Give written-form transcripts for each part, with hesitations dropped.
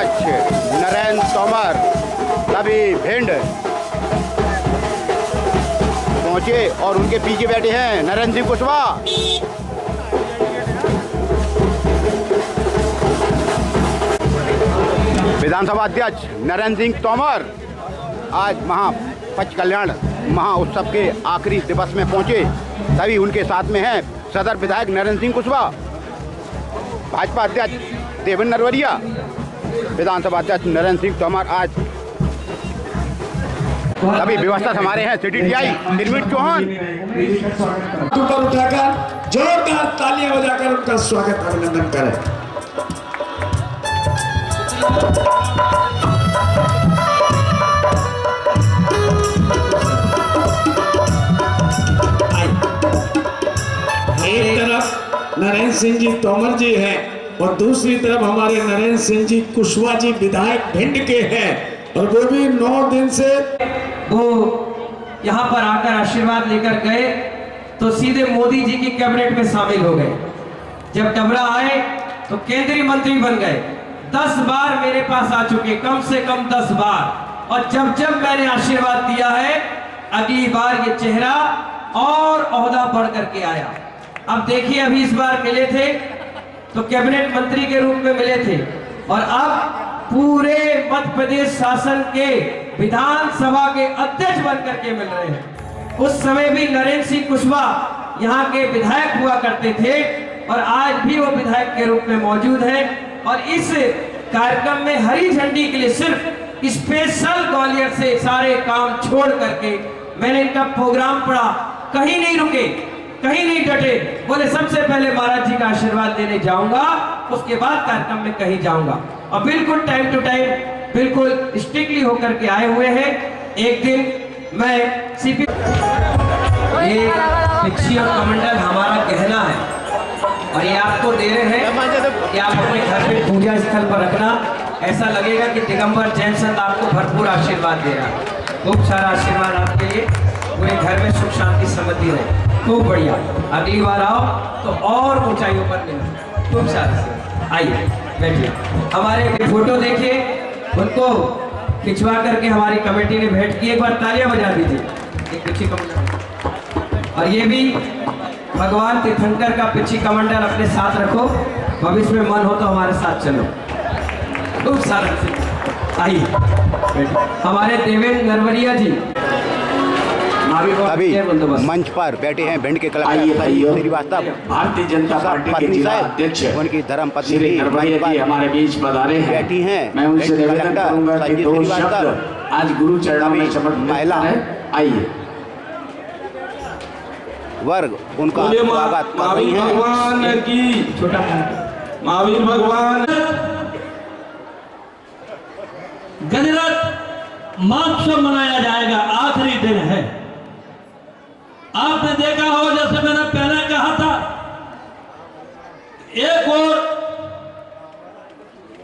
अध्यक्ष नरेंद्र तोमर अभी भिंड पहुंचे और उनके पीछे बैठे हैं नरेंद्र सिंह कुशवाहा। विधानसभा अध्यक्ष नरेंद्र सिंह तोमर आज पच कल्याण महाउत्सव के आखिरी दिवस में पहुंचे। तभी उनके साथ में हैं सदर विधायक नरेंद्र सिंह कुशवाहा, भाजपा अध्यक्ष देवेंद्र नरवरिया, विधानसभा अध्यक्ष नरेंद्र सिंह तोमर आज अभी व्यवस्था संभाले हैं सिटी टीआई निर्मित चौहान। ऊपर उठाकर जोरदार तालियां बजाकर उनका स्वागत अभिनंदन करें। एक तरफ नरेंद्र सिंह जी तोमर जी हैं और दूसरी तरफ हमारे नरेंद्र सिंह जी कुशवाहा जी विधायक भिंड के हैं, और वो भी 9 दिन से वो यहाँ पर आकर आशीर्वाद लेकर गए तो सीधे मोदी जी की कैबिनेट में शामिल हो गए। जब डबरा आए तो केंद्रीय मंत्री बन गए। 10 बार मेरे पास आ चुके, कम से कम 10 बार। और जब जब मैंने आशीर्वाद दिया है, अगली बार ये चेहरा और ओहदा बढ़ करके आया। अब देखिए, अभी इस बार मिले थे तो कैबिनेट मंत्री के रूप में मिले थे, और अब पूरे मध्य प्रदेश शासन के विधानसभा के अध्यक्ष बनकर के मिल रहे हैं। उस समय भी नरेंद्र सिंह कुशवाहा यहाँ के विधायक हुआ करते थे और आज भी वो विधायक के रूप में मौजूद है। और इस कार्यक्रम में हरी झंडी के लिए सिर्फ स्पेशल ग्वालियर से सारे काम छोड़ करके मैंने इनका प्रोग्राम पढ़ा, कहीं नहीं रुके, कहीं नहीं डटे, बोले सबसे पहले महाराज जी का आशीर्वाद लेने जाऊंगा, उसके बाद कार्यक्रम में कहीं जाऊंगा। और बिल्कुल टाइम टू टाइम, बिल्कुल स्ट्रिक्टली होकर के आए हुए हैं। एक दिन मैं सीपी ये पिछी और कमंडल हमारा गहना है और ये आपको दे रहे हैं कि आप अपने घर पे पूजा स्थल पर रखना। ऐसा लगेगा कि दिगंबर जैन संत आपको भरपूर आशीर्वाद दे रहा है। खूब सारा आशीर्वाद आपके लिए, पूरे घर में सुख शांति समृद्धि रहे। खूब बढ़िया, अगली बार आओ तो और ऊंचाइयों पर मिलो। खूब सारा आइए, बैठिए। हमारे फोटो देखिए, उनको खिंचवा करके हमारी कमेटी ने भेंट की। एक बार तालियां बजा दीजिए। एक पिछी कमंडल, और ये भी भगवान तीर्थंकर का पिछी कमंडल अपने साथ रखो, भविष्य में मन हो तो हमारे साथ चलो। खूब सारा आइए। हमारे देवेंद्र नरवरिया जी अभी मंच पर बैठे हैं भिंड के कलेक्टर श्रीवास्तव, भारतीय जनता पार्टी के जिला अध्यक्ष उनकी धर्म पत्नी श्री नरवरिया जी हमारे बीच पधारे हैं, बैठी हैं। मैं उनसे निवेदन करूंगा कि 2 शब्द आज गुरु चरणों में शपथ पहला है। आइए वर्ग उनका स्वागत कर रही हैं। भगवान की छोटा महावीर भगवान। गजरत महोत्सव मनाया जाएगा, आखिरी दिन है। आपने देखा हो, जैसे मैंने पहले कहा था, एक और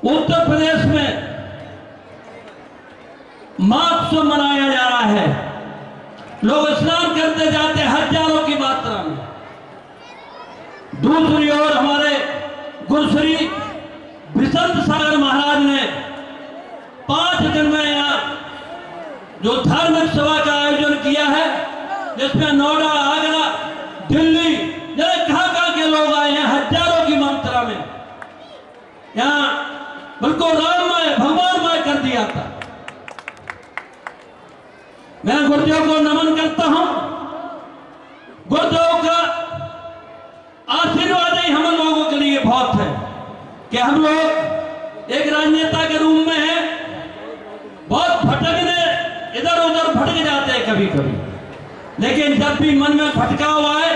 उत्तर प्रदेश में महोत्सव मनाया जा रहा है। लोग स्नान करते जाते हजारों की मात्रा में। दूसरी ओर हमारे गुरुश्री बिसंत सागर महाराज ने 5 दिन में यहाँ जो धार्मिक सभा का आयोजन किया है, जिसमें नोएडा, आगरा, दिल्ली, कहां के लोग आए हैं, हजारों की मात्रा में। यहाँ बिल्कुल राममय, भगवानमय कर दिया था। मैं गुरुदेव को नमन करता हूं। गुरुदेव का आशीर्वाद ही हम लोगों के लिए बहुत है कि हम लोग एक राजनेता के रूप में हैं, बहुत भटकने, इधर उधर भटक जाते हैं कभी कभी, लेकिन जब भी मन में भटकाव आए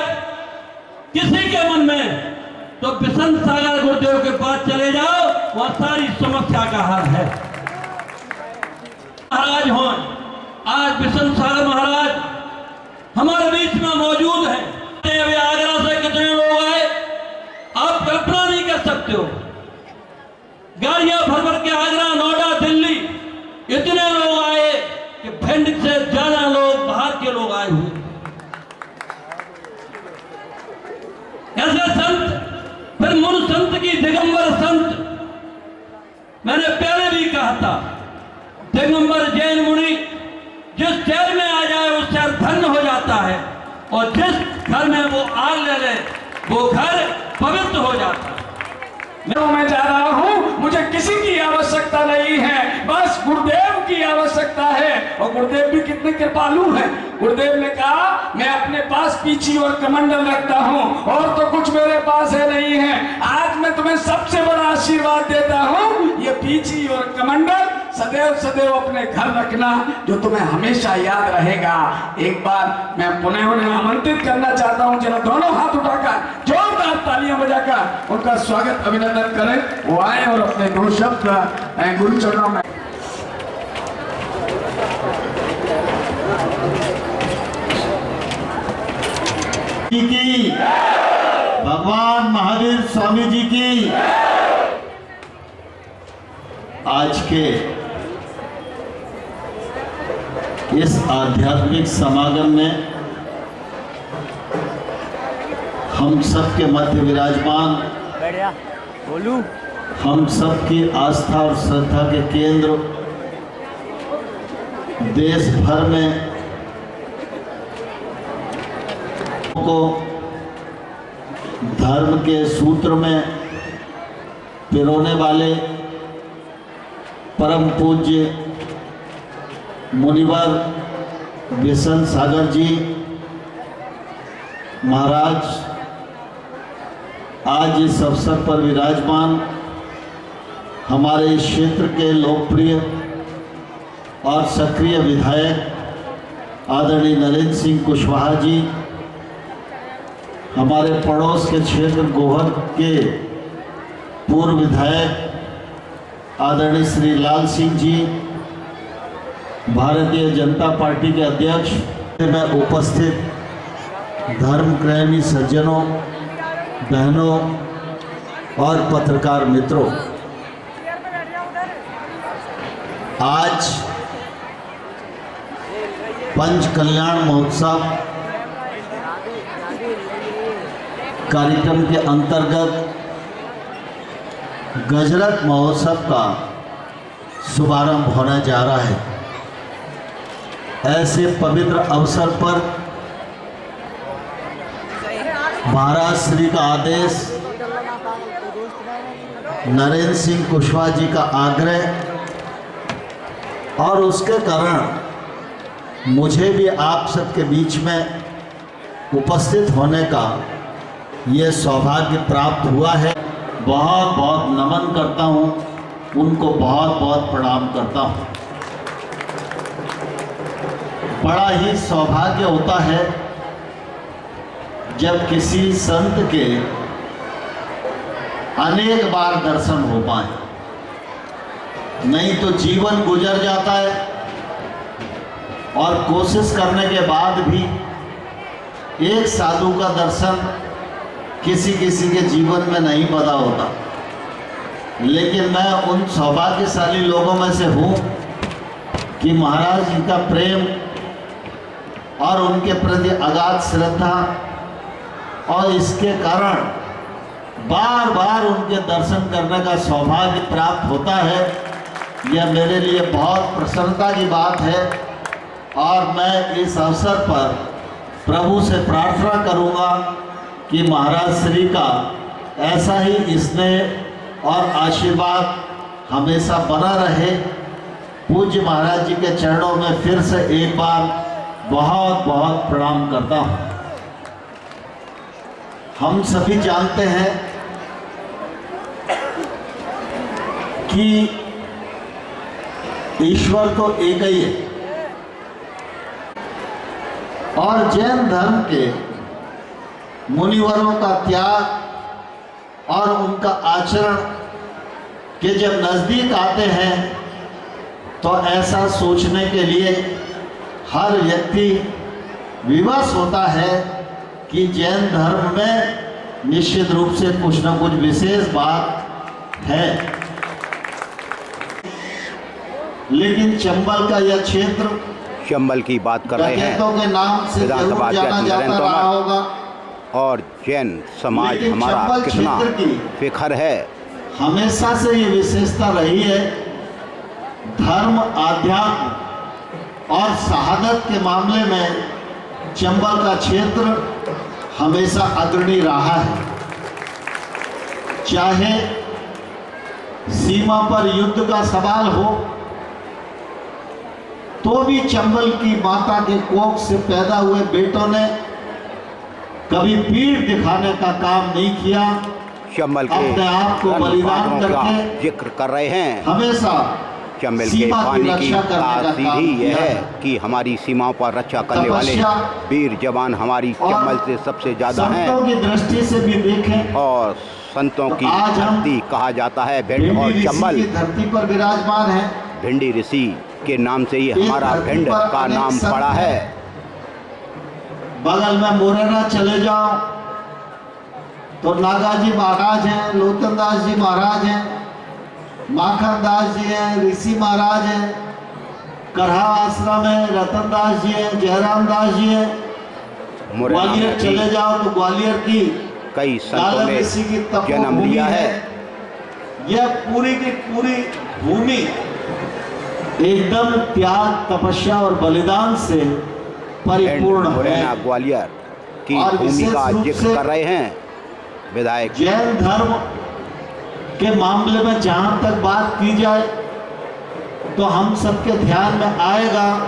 किसी के मन में, तो बिसंत सागर गुरुदेव के पास चले जाओ, वह सारी समस्या का हल है। महाराज हो, आज बिसंत सागर महाराज हमारे बीच में मौजूद है। आगरा से कितने लोग आए आप कल्पना नहीं कर सकते हो। गाड़ियां भर भर के आगरा, नोएडा, दिल्ली इतने लोग आए कि भिंड से ज्यादा लोग बाहर के लोग आए हुए। ऐसे संत, फिर मूल संत की दिगंबर संत मैंने पहले भी दिगंबर जैन मुनि जिस शहर में आ जाए उस शहर धन्य हो जाता है, और जिस घर में वो आग ले ले वो घर पवित्र हो जाता है। मैं जा रहा हूँ, मुझे किसी की आवश्यकता नहीं है, बस गुरुदेव की आवश्यकता है। और गुरुदेव भी कितने कृपालु हैं। गुरुदेव ने कहा मैं अपने पास पीछी और कमंडल रखता हूँ, और तो कुछ मेरे पास है नहीं है। आज मैं तुम्हें सबसे बड़ा आशीर्वाद देता हूँ, ये पीछी और कमंडल सदैव सदैव अपने घर रखना, जो तुम्हें हमेशा याद रहेगा। एक बार मैं पुनः उन्हें आमंत्रित करना चाहता हूँ, जरा दोनों हाथ उठाकर जोरदार तालियां बजाकर उनका स्वागत अभिनंदन करें। वो आए और अपने दो शब्द गुरु चरणों में। की भगवान महावीर स्वामी जी की आज के इस आध्यात्मिक समागम में हम सबके मध्य विराजमान, हम सबकी आस्था और श्रद्धा के केंद्र, देश भर में को धर्म के सूत्र में पिरोने वाले परम पूज्य मुनिवर बिशन सागर जी महाराज आज इस अवसर पर विराजमान, हमारे इस क्षेत्र के लोकप्रिय और सक्रिय विधायक आदरणीय नरेंद्र सिंह कुशवाहा जी, हमारे पड़ोस के क्षेत्र गोहर के पूर्व विधायक आदरणीय श्री लाल सिंह जी, भारतीय जनता पार्टी के अध्यक्ष में उपस्थित धर्मप्रेमी सज्जनों, बहनों और पत्रकार मित्रों, आज पंच कल्याण महोत्सव कार्यक्रम के अंतर्गत गजरत महोत्सव का शुभारंभ होने जा रहा है। ऐसे पवित्र अवसर पर महाराज श्री का आदेश, नरेंद्र सिंह कुशवाहा जी का आग्रह और उसके कारण मुझे भी आप सबके बीच में उपस्थित होने का ये सौभाग्य प्राप्त हुआ है। बहुत बहुत नमन करता हूँ, उनको बहुत बहुत प्रणाम करता हूँ। बड़ा ही सौभाग्य होता है जब किसी संत के अनेक बार दर्शन हो पाए, नहीं तो जीवन गुजर जाता है और कोशिश करने के बाद भी एक साधु का दर्शन किसी किसी के जीवन में नहीं पता होता। लेकिन मैं उन सौभाग्यशाली लोगों में से हूँ कि महाराज जी का प्रेम और उनके प्रति अगाध श्रद्धा, और इसके कारण बार बार उनके दर्शन करने का सौभाग्य प्राप्त होता है। यह मेरे लिए बहुत प्रसन्नता की बात है, और मैं इस अवसर पर प्रभु से प्रार्थना करूंगा कि महाराज श्री का ऐसा ही स्नेह और आशीर्वाद हमेशा बना रहे। पूज्य महाराज जी के चरणों में फिर से एक बार बहुत बहुत प्रणाम करता हूँ। हम सभी जानते हैं कि ईश्वर तो एक ही है, और जैन धर्म के मुनिवरों का त्याग और उनका आचरण के जब नज़दीक आते हैं तो ऐसा सोचने के लिए हर व्यक्ति विवश होता है कि जैन धर्म में निश्चित रूप से कुछ न कुछ विशेष बात है। लेकिन चंबल का यह क्षेत्र, चंबल की बात कर रहे हैं, के नाम से विधानसभा जाना जाता रहा होगा, और जैन समाज हमारा कितना फिखर है। हमेशा से ये विशेषता रही है धर्म, आध्यात्म और शहादत के मामले में चंबल का क्षेत्र हमेशा अग्रणी रहा है। चाहे सीमा पर युद्ध का सवाल हो तो भी चंबल की माता के कोख से पैदा हुए बेटों ने कभी पीठ दिखाने का काम नहीं किया। चंबल के अपने आप को बलिदान करके जिक्र कर रहे हैं। हमेशा चंबल के सीमा की पानी की रक्षा करने का तासीर काम ही यह किया है कि हमारी सीमाओं पर रक्षा करने वाले तपस्या वीर जवान हमारी चंबल से सबसे ज्यादा हैं। संतों की दृष्टि से भी देखें और संतों की आज हम धरती कहा जाता है भिंड भिंडी और ऋषि चंबल। की धरती पर विराजमान है। भिंडी ऋषि के नाम से ही इस हमारा धरती भिंड पर का अनेक नाम संत पड़ा है। हैं। बगल में मुरैना चले जाओ तो नागाजी महाराज हैं, लोतन दास जी महाराज हैं, माखन दास जी हैं, ऋषि महाराज हैं, करहा आश्रम है, रतन दास जी हैं, जयराम दास जी हैं। मुरैना ग्वालियर में चले भी जाओ तो ग्वालियर की कई संतों लालन ने ऋषि की जन्म तपोभूमि लिया है। है। यह पूरी की पूरी भूमि एकदम त्याग, तपस्या और बलिदान से परिपूर्ण है। मुरैना ग्वालियर की और भूमि विशेष का रूप जिक्र से कर रहे हैं विधायक। जैन धर्म के मामले में जहां तक बात की जाए तो हम सबके ध्यान में आएगा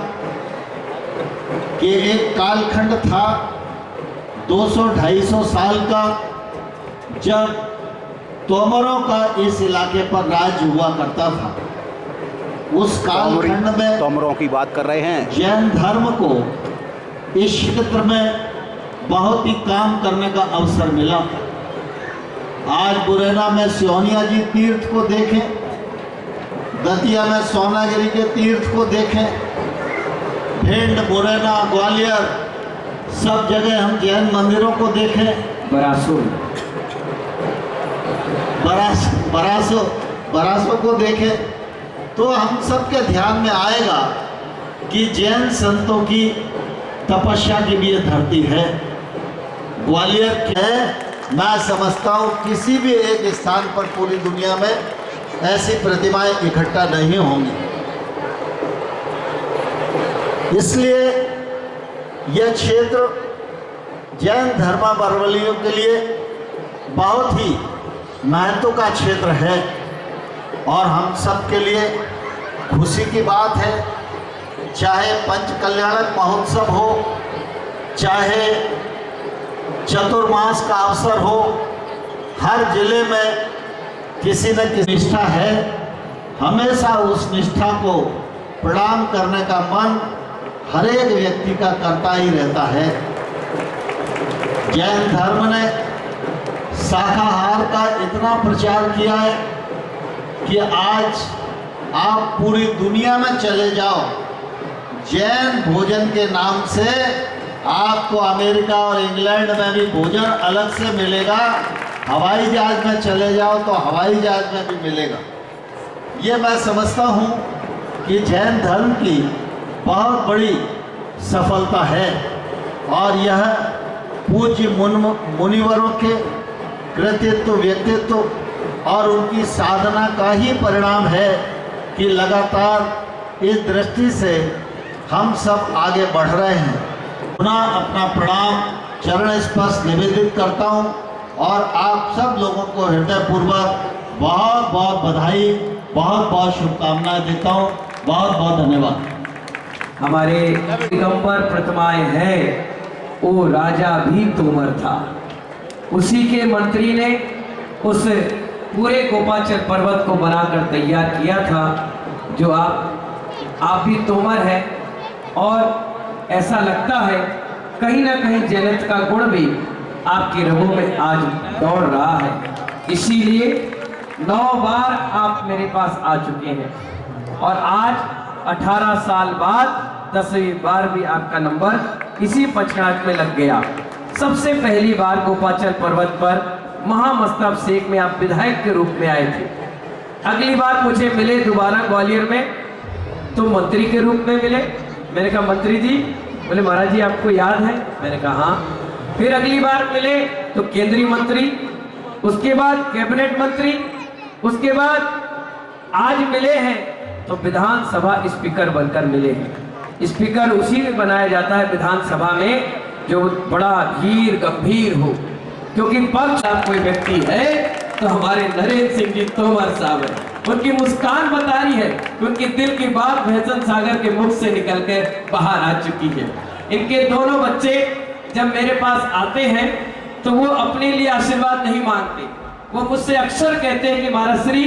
कि एक कालखंड था 200-250 साल का, जब तोमरों का इस इलाके पर राज हुआ करता था। उस कालखंड में तोमरों की बात कर रहे हैं। जैन धर्म को इस क्षेत्र में बहुत ही काम करने का अवसर मिला। आज मुरैना में सिहोनिया जी तीर्थ को देखें, दतिया में सोनागिरी के तीर्थ को देखें, भिंड, मुरैना, ग्वालियर सब जगह हम जैन मंदिरों को देखें। बरासो को देखें तो हम सबके ध्यान में आएगा कि जैन संतों की तपस्या की भी ये धरती है। ग्वालियर के मैं समझता हूँ किसी भी एक स्थान पर पूरी दुनिया में ऐसी प्रतिमाएं इकट्ठा नहीं होंगी। इसलिए यह क्षेत्र जैन धर्मावलंबियों के लिए बहुत ही महत्व का क्षेत्र है और हम सब के लिए खुशी की बात है। चाहे पंच कल्याणक महोत्सव हो, चाहे चतुर्मास का अवसर हो, हर जिले में किसी न किसी निष्ठा है। हमेशा उस निष्ठा को प्रणाम करने का मन हर एक व्यक्ति का करता ही रहता है। जैन धर्म ने शाकाहार का इतना प्रचार किया है कि आज आप पूरी दुनिया में चले जाओ, जैन भोजन के नाम से आपको अमेरिका और इंग्लैंड में भी भोजन अलग से मिलेगा। हवाई जहाज में चले जाओ तो हवाई जहाज में भी मिलेगा। ये मैं समझता हूँ कि जैन धर्म की बहुत बड़ी सफलता है और यह पूज्य मुनिवरों के कृतित्व, व्यक्तित्व और उनकी साधना का ही परिणाम है कि लगातार इस दृष्टि से हम सब आगे बढ़ रहे हैं। पुनः अपना प्रणाम चरण स्पर्श निवेदित करता हूं और आप सब लोगों को हृदयपूर्वक बहुत बहुत बधाई, बहुत बहुत शुभकामनाएं देता हूं। बहुत बहुत धन्यवाद। हमारे दिगंबर प्रतिमाएं हैं, वो राजा भी तोमर था। उसी के मंत्री ने उस पूरे गोपाचल पर्वत को बनाकर तैयार किया था, जो आप भी तोमर हैं। और ऐसा लगता है कहीं ना कहीं जैनत का गुण भी आपकी रगों में आज दौड़ रहा है। इसीलिए 9 बार आप मेरे पास आ चुके हैं और आज 18 साल बाद 10वीं बार भी आपका नंबर इसी पंचनाट में लग गया। सबसे पहली बार गोपाचल पर्वत पर महामस्तबशेख में आप विधायक के रूप में आए थे। अगली बार मुझे मिले दोबारा ग्वालियर में तो मंत्री के रूप में मिले। मैंने कहा मंत्री जी, बोले महाराज जी आपको याद है? मैंने कहा हाँ। फिर अगली बार मिले तो केंद्रीय मंत्री, उसके बाद कैबिनेट मंत्री, उसके बाद आज मिले हैं तो विधानसभा स्पीकर बनकर मिले हैं। स्पीकर उसी में बनाया जाता है विधानसभा में जो बड़ा धीर गंभीर हो, क्योंकि पक्ष कोई व्यक्ति है तो हमारे नरेंद्र सिंह जी तोमर साहब है। उनकी मुस्कान बता रही है कि उनके दिल की बात भैसन सागर के मुख से निकलकर बाहर आ चुकी है। इनके दोनों बच्चे जब मेरे पास आते हैं तो वो अपने लिए आशीर्वाद नहीं मांगते, वो मुझसे अक्सर कहते हैं कि महाराज श्री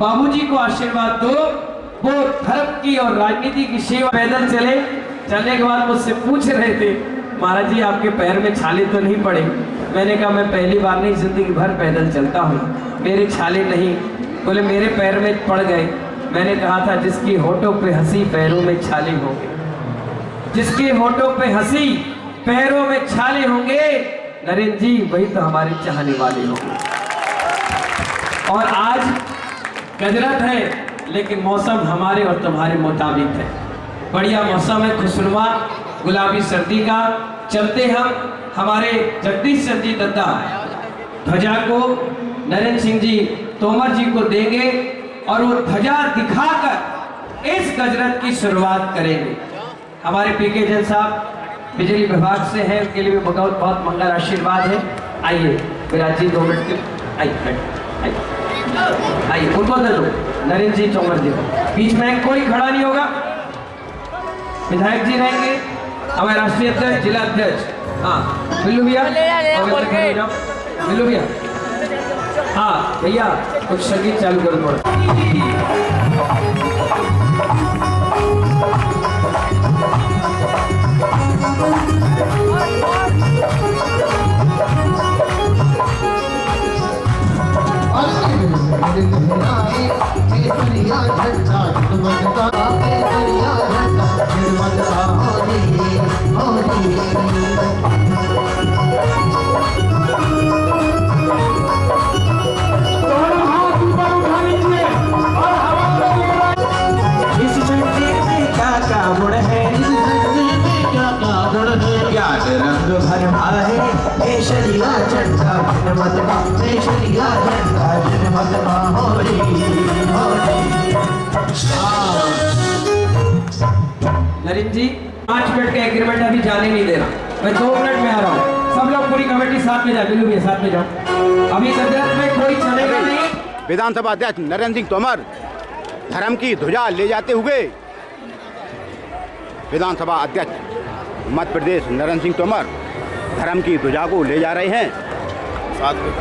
बाबूजी को आशीर्वाद दो, वो धर्म की और राजनीति की सेवा। पैदल चलने के बाद मुझसे पूछ रहे थे महाराज जी आपके पैर में छाले तो नहीं पड़े? मैंने कहा मैं पहली बार नहीं, जिंदगी भर पैदल चलता हूँ, मेरे छाले नहीं। बोले मेरे पैर में पड़ गए। मैंने कहा था जिसकी होठों पे हंसी पैरों में छाले होंगे, जिसके होठों पे हंसी पैरों में छाले होंगे नरेंद्र जी वही तो हमारे चाहने वाले होंगे। और आज गजरत है लेकिन मौसम हमारे और तुम्हारे मुताबिक है। बढ़िया मौसम है, खुशनुमा गुलाबी सर्दी का। चलते हम हमारे जगदीश चंद्र जी दत्ता ध्वजा को नरेंद्र सिंह जी तोमर जी को देंगे और वो ध्वजा दिखाकर इस गजरत की शुरुआत करेंगे। हमारे पीके जैन साहब बिजली विभाग से हैं, उनके लिए भी बहुत बहुत मंगल आशीर्वाद है। आइए विराज जी 2 मिनट के आइए उनको दे दो नरेंद्र जी तोमर जी। बीच में कोई खड़ा नहीं होगा, विधायक जी रहेंगे, हमारे राष्ट्रीय अध्यक्ष जिला अध्यक्ष। हाँ बिल्लू भैया, बिल्लू भैया, हाँ भैया कुछ संगीत चालू करो थोड़ा। नरेंद्र जी 5 मिनट का एग्रीमेंट अभी जाने नहीं दे रहा, मैं 2 मिनट में आ रहा हूँ। सब लोग पूरी कमेटी साथ में जाओ, बिल्लू भैया साथ में जाओ। अभी गजरत में कोई चलेगा नहीं। विधानसभा अध्यक्ष नरेंद्र सिंह तोमर धर्म की ध्वजा ले जाते हुए विधानसभा अध्यक्ष मध्य प्रदेश नरेंद्र सिंह तोमर धर्म की ध्वजा को ले जा रहे हैं साथ में।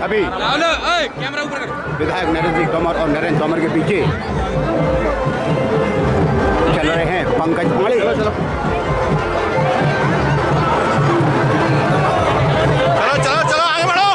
अभी विधायक नरेंद्र सिंह तोमर और नरेंद्र तोमर के पीछे चल रहे हैं पंकज पांडे। चलो चलो चलो आगे बढ़ो।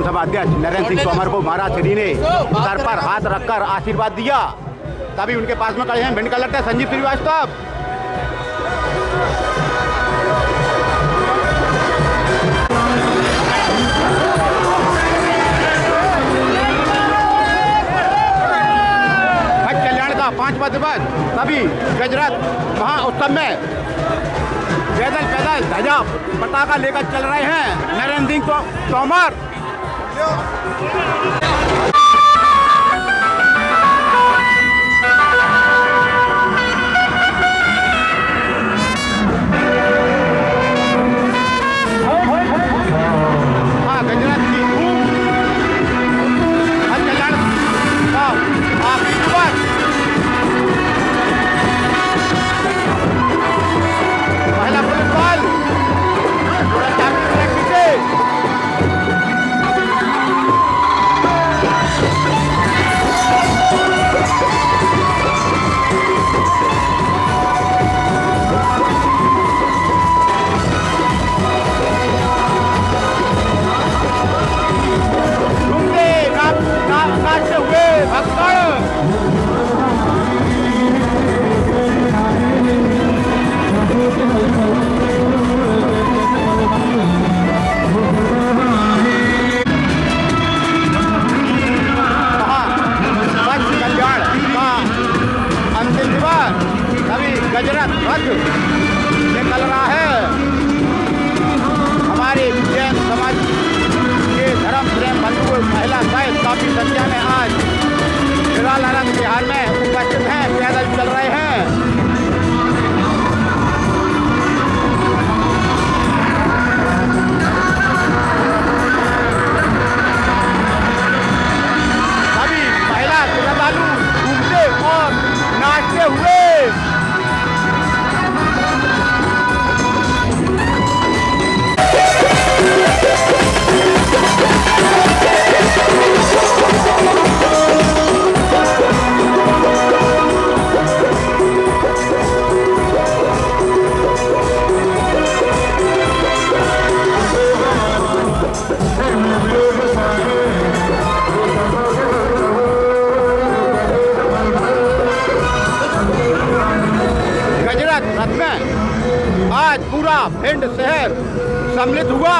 विधानसभा अध्यक्ष नरेंद्र सिंह तोमर को महाराज श्री ने सर पर हाथ रखकर आशीर्वाद दिया। तभी उनके पास में खड़े हैं भिंड कलेक्टर संजीव श्रीवास्तव। भक्त कल्याण का 5वां दिवस तभी गजरत महाउत्सव में पैदल ध्वजा पताका लेकर चल रहे हैं नरेंद्र सिंह तोमर। गजरत की धूम कल्याण का आखिरी दिवस महिला पुलिस बल नाचते हुए भक्तगण कल्याण का अंतिम दिवस अभी गजरत रथ निकल रहा है। हमारे जैन समाज के धर्म प्रेम बंधु महिला सहित काफी संख्या में आज निराला बिहार में उपस्थित हैं, पैदल चल रहे हैं। सभी महिला श्रद्धालु घूमते और नाचते हुए आज पूरा भिंड शहर सम्मिलित हुआ।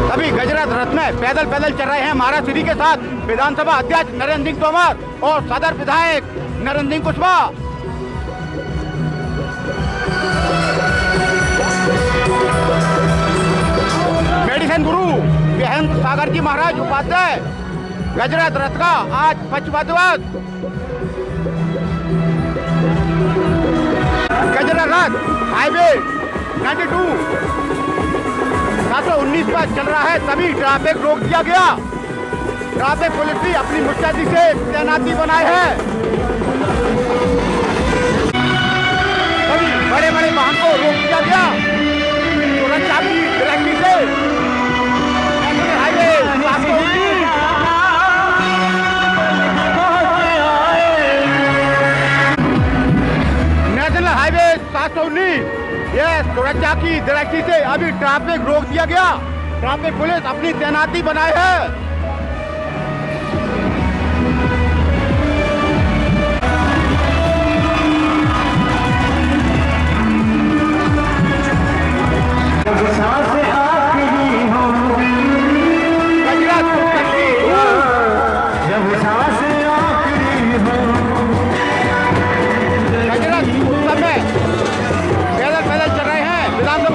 सभी गजरत रथ में पैदल चल रहे हैं महाराज श्री के साथ विधानसभा अध्यक्ष नरेंद्र सिंह तोमर और सदर विधायक नरेंद्र सिंह कुशवाहा। मेडिसिन गुरु बेहंत सागर जी महाराज उपाध्याय गजरत रथ का आज 5वां दिवस। गजरत रथ हाईवे 92 719 पर चल रहा है, तभी ट्रैफिक रोक दिया गया। ट्रैफिक पुलिस भी अपनी मुस्तैदी से तैनाती बनाए है। सभी बड़े बड़े वाहन को रोक दिया गया सुरक्षा की दृष्टि से। हाईवे नेशनल हाईवे 719 ये सुरक्षा की दृष्टि से अभी ट्रैफिक रोक दिया गया। ट्रैफिक पुलिस अपनी तैनाती बनाए है।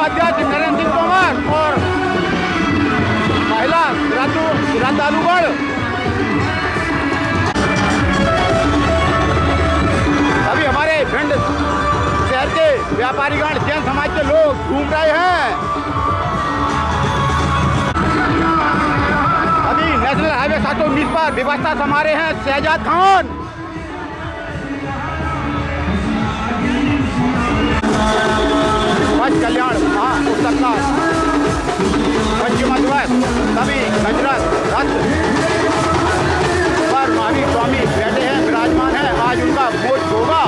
अध्यक्ष नरेंद्र सिंह तोमर और महिला श्रद्धालुगण अभी हमारे भिंड शहर के व्यापारीगण जैन समाज के लोग घूम रहे हैं। अभी नेशनल हाईवे 719 पर व्यवस्था संभाल रहे हैं शहजाद खान। कल्याण महाउत्सव का 5वां दिवस तभी गजरत रथ पर महावीर स्वामी बैठे हैं, विराजमान हैं। आज उनका भोज होगा।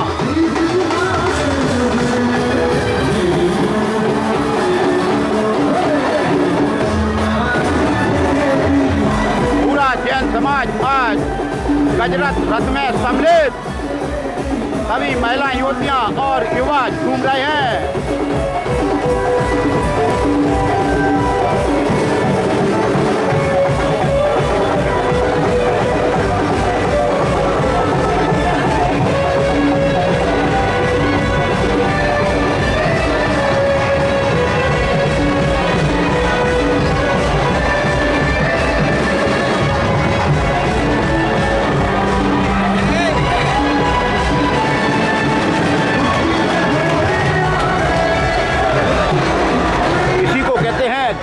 समाज आज गजरथ रथ में सम्मिलित। सभी महिला युवतियां और युवा झूम रहे हैं।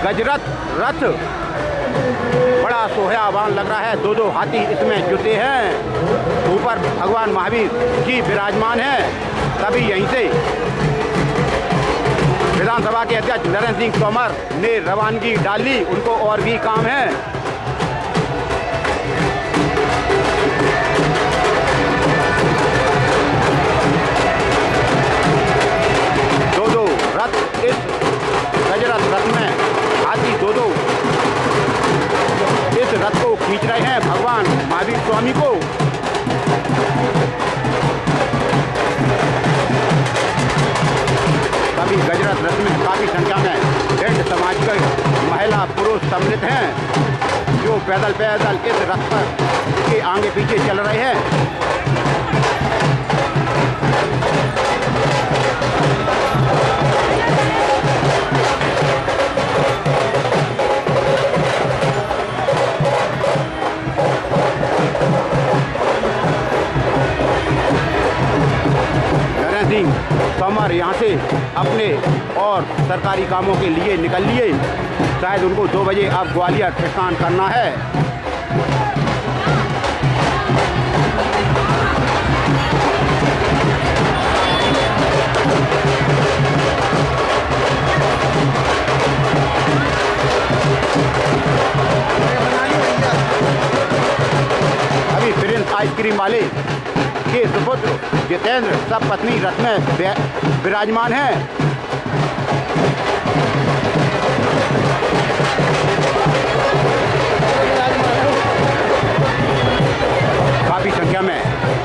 गजरथ रथ बड़ा सोहयावान लग रहा है। दो दो हाथी इसमें जुटे हैं। ऊपर भगवान महावीर जी विराजमान हैं। तभी यहीं से विधानसभा के अध्यक्ष नरेंद्र सिंह तोमर ने रवानगी डाली। उनको और भी काम है। दो दो रथ इस गजरथ रथ में हाथी दो दो इस रथ को खींच रहे हैं भगवान महावीर स्वामी को। सभी गजरथ रथ में काफी संख्या में हिंद समाज के महिला पुरुष सम्मिलित हैं, जो पैदल पैदल इस रथ पर के आगे पीछे चल रहे हैं। तोमर यहाँ से अपने और सरकारी कामों के लिए निकल लिए। शायद उनको 2 बजे अब ग्वालियर प्रस्थान करना है। अभी प्रिंस आइसक्रीम वाले के सुपुत्र जितेंद्र सब पत्नी रथ में विराजमान हैं। काफी संख्या में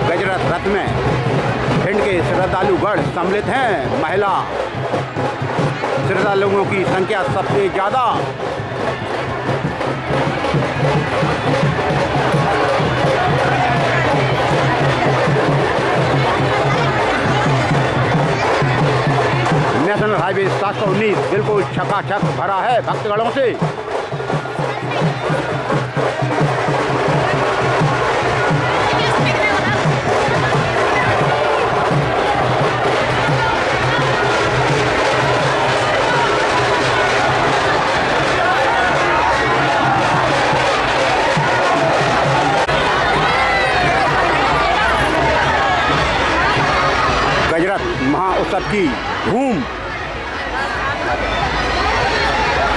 गजरथ रथ में हिंद के श्रद्धालुगण सम्मिलित हैं। महिला श्रद्धालुओं की संख्या सबसे ज्यादा। नेशनल हाईवे 719 बिल्कुल छकाछक भरा है भक्तगणों से। गजरथ महाउत्सव की धूम,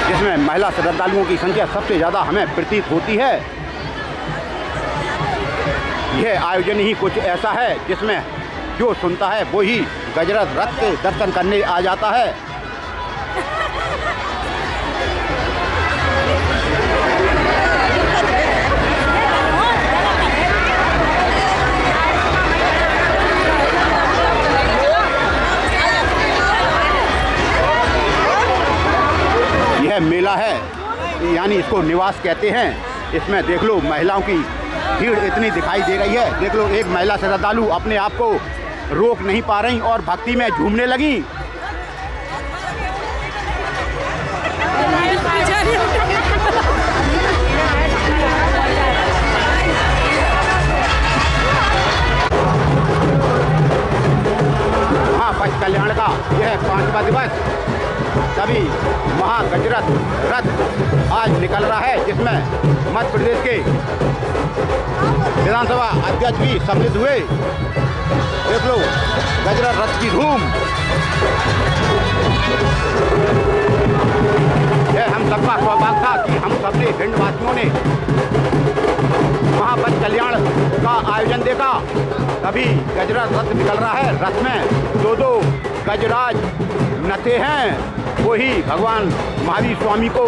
जिसमें महिला श्रद्धालुओं की संख्या सबसे ज़्यादा हमें प्रतीत होती है। यह आयोजन ही कुछ ऐसा है जिसमें जो सुनता है वो ही गजरथ रथ के दर्शन करने आ जाता है। यह मेला है, यानी इसको निवास कहते हैं। इसमें देख लो महिलाओं की भीड़ इतनी दिखाई दे रही है। देख लो एक महिला श्रद्धालु अपने आप को रोक नहीं पा रही और भक्ति में झूमने लगी। महापंच कल्याण का यह 5वां दिवस। सभी महागजरथ रथ आज निकल रहा है, जिसमें मध्य प्रदेश के विधानसभा अध्यक्ष भी सम्मिलित हुए। देख लो गजरथ रथ की धूम। यह हम सबका सौभाग्य था कि हम सबने भिंडवासियों ने महापंच कल्याण का आयोजन देखा। तभी गजरथ रथ निकल रहा है। रथ में 2-2 गजराज नते हैं। वो ही भगवान महावीर स्वामी को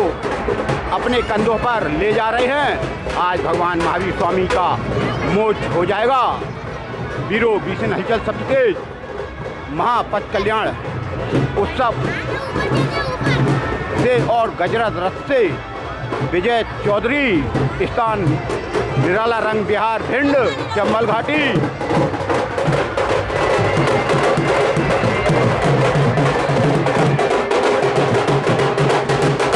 अपने कंधों पर ले जा रहे हैं। आज भगवान महावीर स्वामी का मोक्ष हो जाएगा। वीरो भीषण हलचल सबसे तेज महापथ कल्याण उत्सव से और गजरथ रथ से विजय चौधरी, स्थान निराला रंग, बिहार, भिंड, चंबल घाटी।